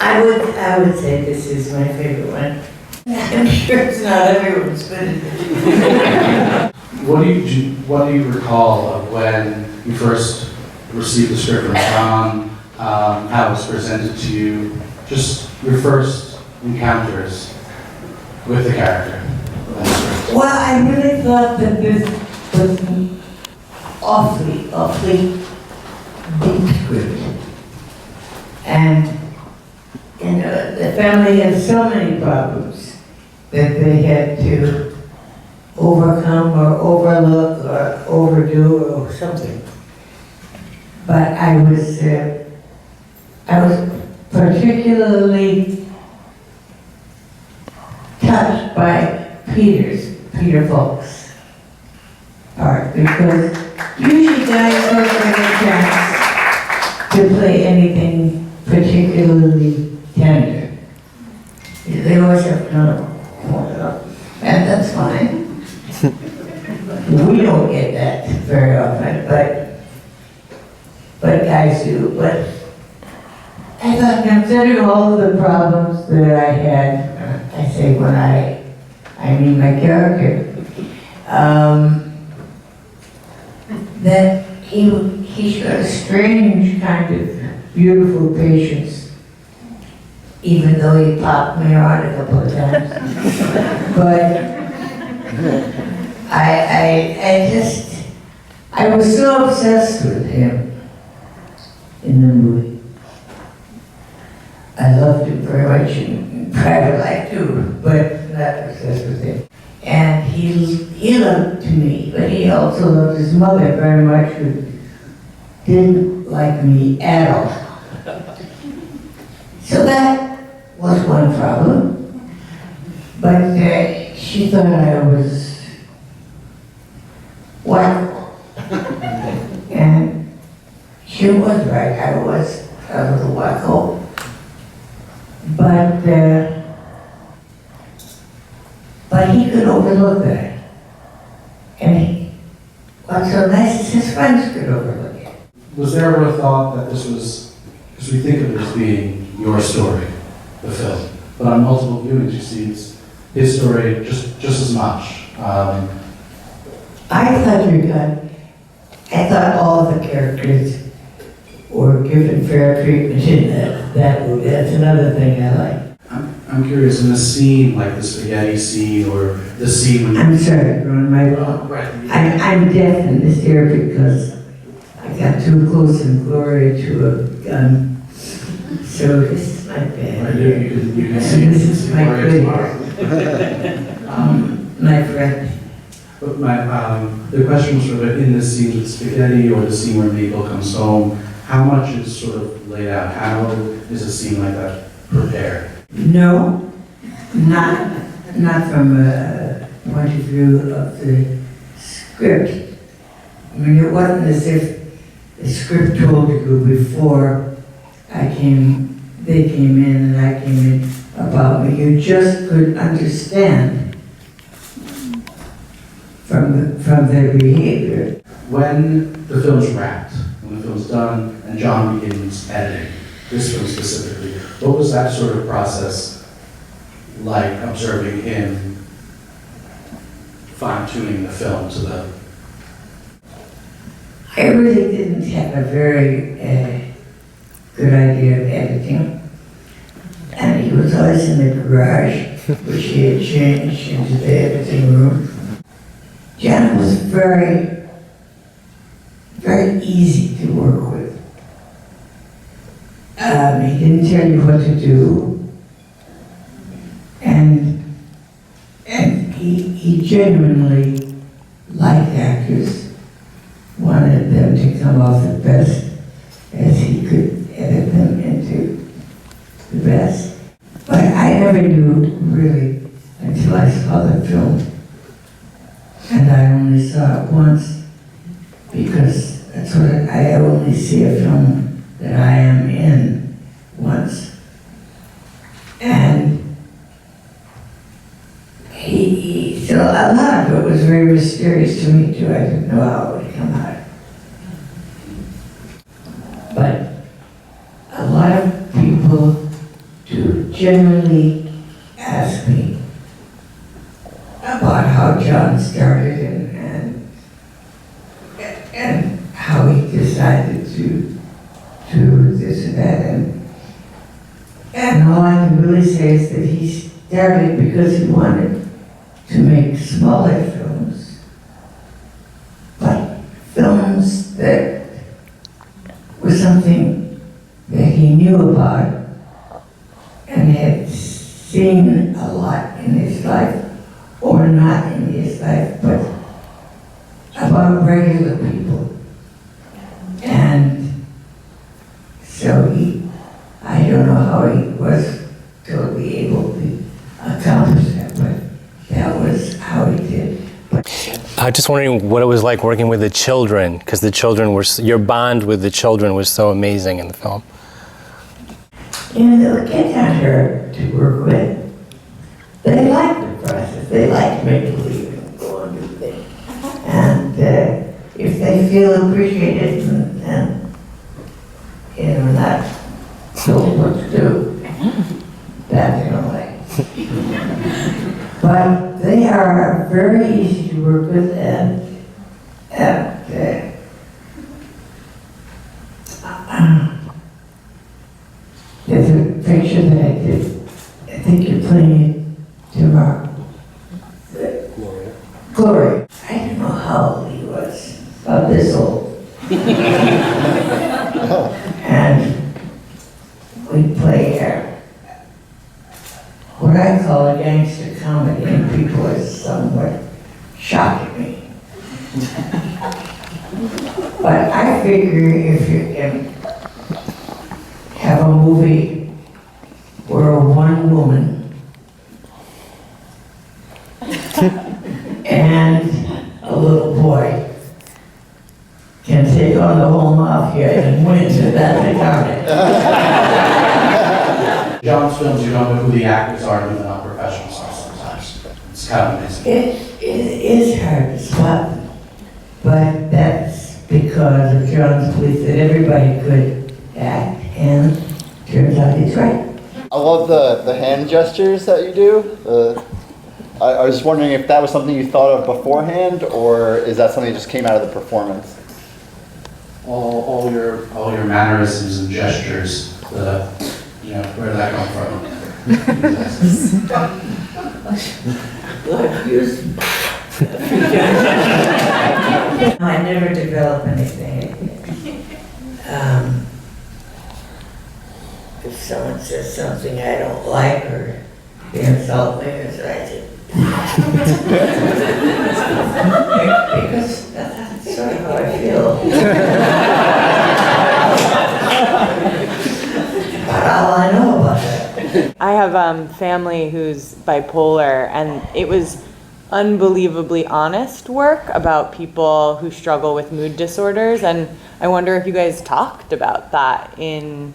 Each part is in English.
I would say this is my favorite one. I'm sure it's not everyone's, but What do you recall of when you first received the script from John, how it was presented to you, just your first encounters with the character and the script? well, I really thought that this was an awfully deep script. And, you know, the family had so many problems that they had to overcome or overlook or overdo or something. But I was particularly touched by Peter Falk's part, because usually guys don't get a chance to play anything particularly tender. They always have to hold it up, and that's fine. We don't get that very often, but guys do. But I thought, considering all of the problems that I had, I say when I mean my character, that he showed a strange kind of beautiful patience, even though he popped me around a couple of times. But I was so obsessed with him in the movie. I loved him very much in private life too, but not obsessed with him. And he loved me, but he also loved his mother very much, who didn't like me at all. So that was one problem. But she thought I was wonderful. And she was right, I was a little wacko. But he could overlook that. And what's so nice is his friends could overlook it. Was there ever a thought that this was, because we think of it as being your story, the film, but on multiple viewings you see it's his story just as much. I thought all the characters were given fair treatment in that movie. That's another thing I like. I'm curious, in a scene like the spaghetti scene or the scene when I'm sorry, Ron, I'm deaf in this ear because I got too close in glory to a gun. So this is my bad. Right, you can see this is my good ear. My friend. But the question was sort of in the scene with spaghetti or the scene where Mabel comes home, how much is sort of laid out? How is a scene like that prepared? No, not from a point of view of the script. I mean, it wasn't as if the script told you before they came in and I came in about me. You just could understand from their behavior. When the film's wrapped, when the film's done, and John begins editing, this film specifically, what was that sort of process like, observing him fine-tuning the film to the... I really didn't have a very good idea of editing. And he was always in the garage, which he had changed into the editing room. Gena was very, very easy to work with. He didn't tell you what to do. And he genuinely liked actors, wanted them to come off the best as he could edit them into the best. But I never knew really until I saw the film. And I only saw it once because that's what I only see a film that I am in once. And so a lot of it was very mysterious to me too. I didn't know how it would come out. But a lot of people generally ask me about how John started and how he decided to do this and that. And all I can really say is that he started because he wanted to make smaller films, but films that were something that he knew about and had seen a lot in his life, or not in his life, but about regular people. And so I don't know how he was totally able to accomplish that, but that was how he did. I'm just wondering what it was like working with the children, because the children were, your bond with the children was so amazing in the film. You know, they'll get at her to work with. They like the process. They like make-believe and go and do things. And if they feel appreciated and you know, not told what to do, that they don't like. But they are very easy to work with, and there's a picture that I did. I think you're playing it tomorrow. Gloria. I don't know how old he was, about this old. And we play what I call a gangster comedy, and people are somewhat shocked at me. But I figure if you can have a movie where one woman and a little boy can take on the whole mafia and win, so that's a comedy. John's films, you don't know who the actors are, even not professional stars sometimes. It's kind of amazing. It is hard to spot them, but that's because of John's belief that everybody could act, and turns out he's right. I love the hand gestures that you do. I was just wondering if that was something you thought of beforehand, or is that something that just came out of the performance? All your mannerisms and gestures, you know, where did that come from? God, use I never develop anything. If someone says something I don't like, or they insult me, or so I say, because that's sort of how I feel. About all I know about that. I have family who's bipolar, and it was unbelievably honest work about people who struggle with mood disorders, and I wonder if you guys talked about that in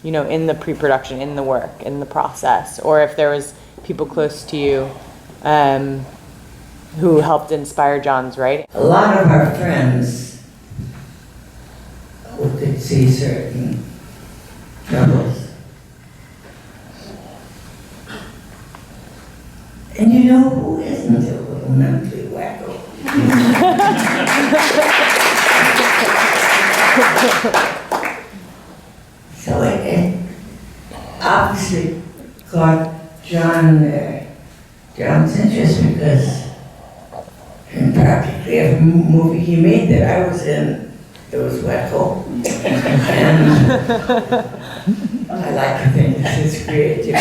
the pre-production, in the work, in the process, or if there was people close to you who helped inspire John's writing. A lot of our friends who could see certain troubles. And you know who isn't a little mentally wacko? So it obviously caught John's interest, because in practically every movie he made that I was in, it was wacko. And I like to think this is creative.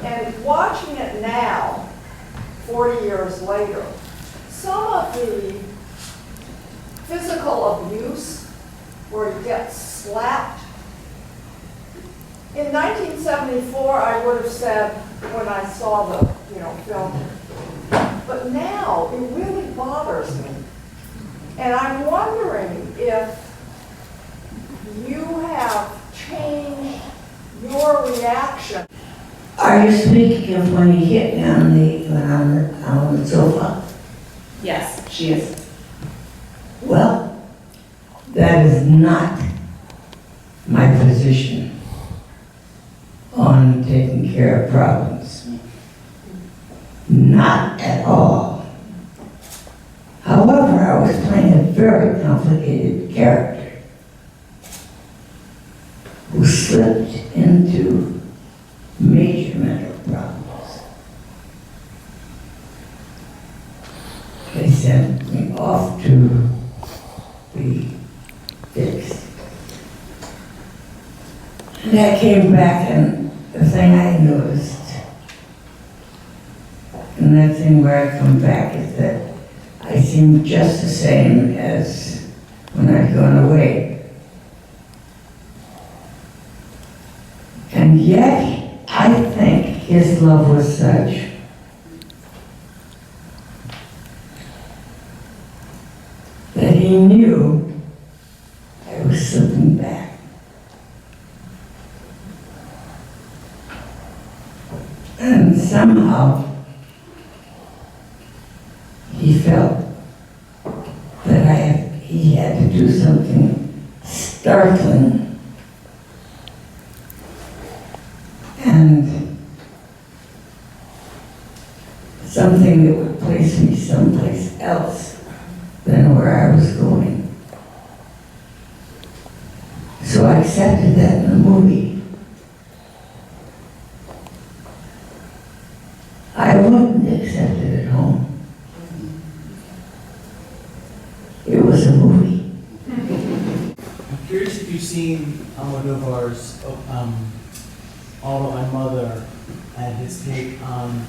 And watching it now, 40 years later, some of the physical abuse where he gets slapped. In 1974, I would have said when I saw the film, but now it really bothers me. And I'm wondering if you have changed your reaction. Are you speaking of when he hit me on the sofa? Yes, she is. Well, that is not my position on taking care of problems. Not at all. However, I was playing a very complicated character who slipped into major mental problems. They sent me off to be fixed. And I came back, and the thing I noticed, and that thing where I come back, is that I seem just the same as when I'd gone away. And yet, I think his love was such that he knew I was slipping back. And somehow, he felt that he had to do something startling and something that would place me someplace else than where I was going. So I accepted that in the movie. I wouldn't accept it at home. It was a movie. I'm curious if you've seen Almodovar's All About My Mother and his take on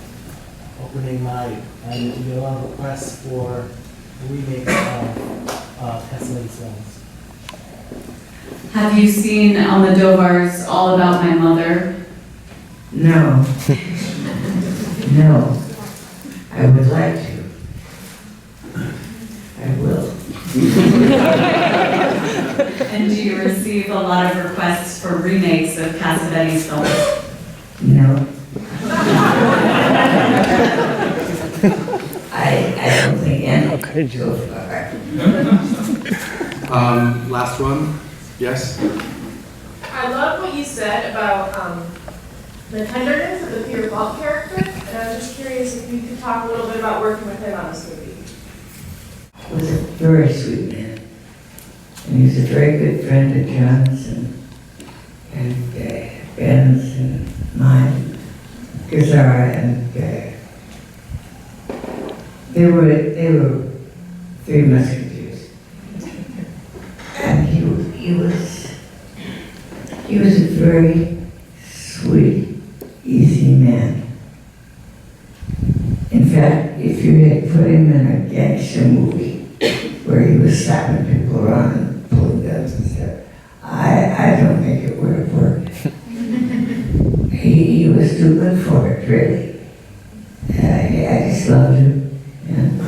opening night, and you get a lot of requests for the remake of Cassavetes films. Have you seen Almodovar's All About My Mother? No. No. I would like to. I will. And do you receive a lot of requests for remakes of Cassavetes films? No. I don't think any Okay, so far. Last one, yes? I love what you said about the tenderness of the Peter Falk character, and I was just curious if you could talk a little bit about working with him on this movie. He was a very sweet man. And he's a very good friend of John's and Ben's and mine, Kazara, and they were three musketeers. And he was a very sweet, easy man. In fact, if you had put him in a gangster movie where he was slapping people around and pulling guns and stuff, I don't think it would have worked. He was too good for it, really. I just loved him. And